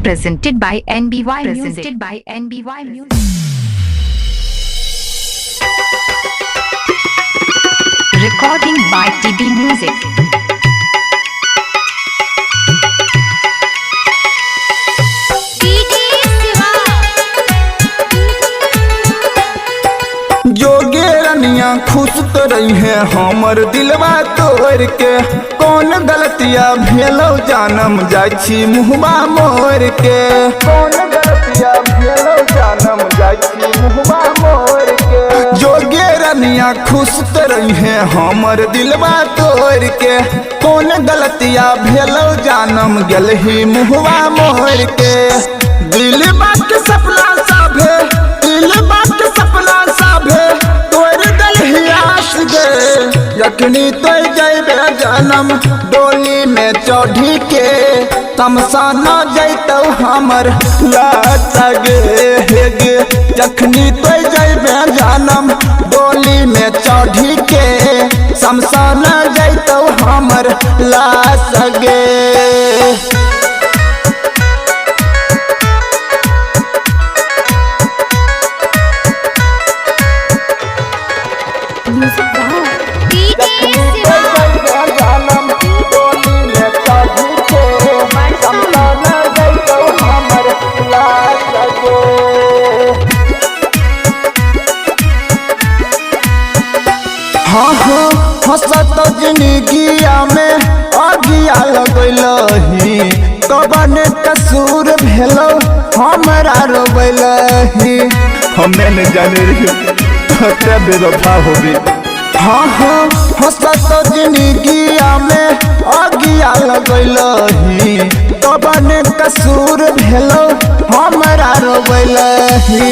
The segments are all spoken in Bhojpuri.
Presented by NBY Music. Recording by TB Music. जोगे रनिया खुश तो रही है हमर दिलवा तोड़ के। कौन गलतिया भेलो जानम जाछी मुहबा मोर के। कौन गलतिया भेलो जानम जाछी मुहबा मोर के। जोगे रनिया खुश तो रही है हमर दिलवा तोड़ के। कौन गलतिया भेलो जानम गलही मुहबा मोर के। दिल बात सपना साभे दिल बात सपना साभे तोर दलहियास गे। यखनी तो जैबे जनम डोली में चढ़ी के। तमसान जैतौ हमर लात गे। यखनी तो जैबे जनम डोली में चढ़ी के। शमशान जैतौ हमर लात गे। हाँ हाँ हंसत जिंदगिया में आगिया लगलही। कबन कसूर भेलो हमरा रोबलही। हमें न जाने रही बेवफा होगी। हाँ हाँ हंसत जिंदगिया में आगिया लगलही। कबन कसूर भेलो हमरा रोबलही।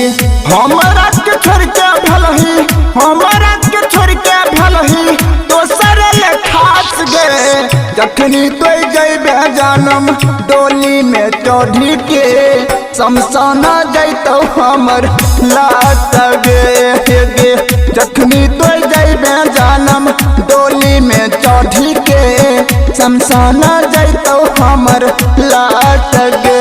हमरा के छोड़ के भलही हमरा के छोड़ के भलही दोसर ले खास गे। जखनी तो जैबे जानम डोली में चढ़ी के। शमशान जैतौ हमर लात गे। जखनी तो जैबे जानम डोली में चढ़ी के। शमशान जैतौ हमर लात गे।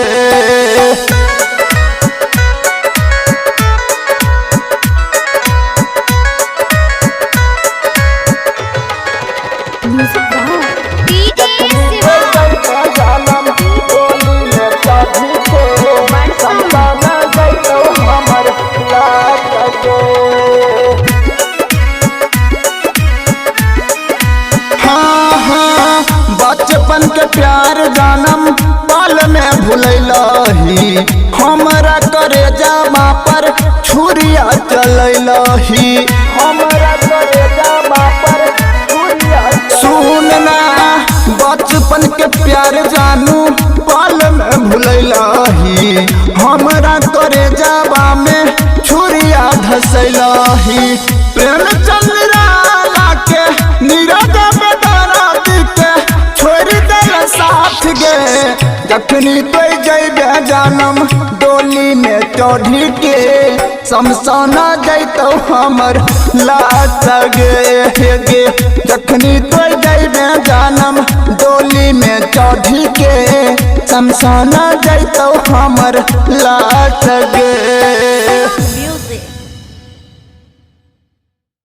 बचपन के प्यार जानम पल में भूलैलही। हमरा करे जामा पर छुरिया चलैलही। हमरा करे जामा पर छुरिया सुनना बचपन के प्यार जानू पल में भूलैलही। हमरा करे जामा में छुरिया धसैलही। प्रेम चंद्रा के नीरज साथ गे। जखनी तो जैबे जानम डोली में चढ़ी के। शमशान जैतौ हमर लात गे। जखनी तो जैबे जानम डोली में चढ़ी के। शमशान जैतौ हमर लात गे।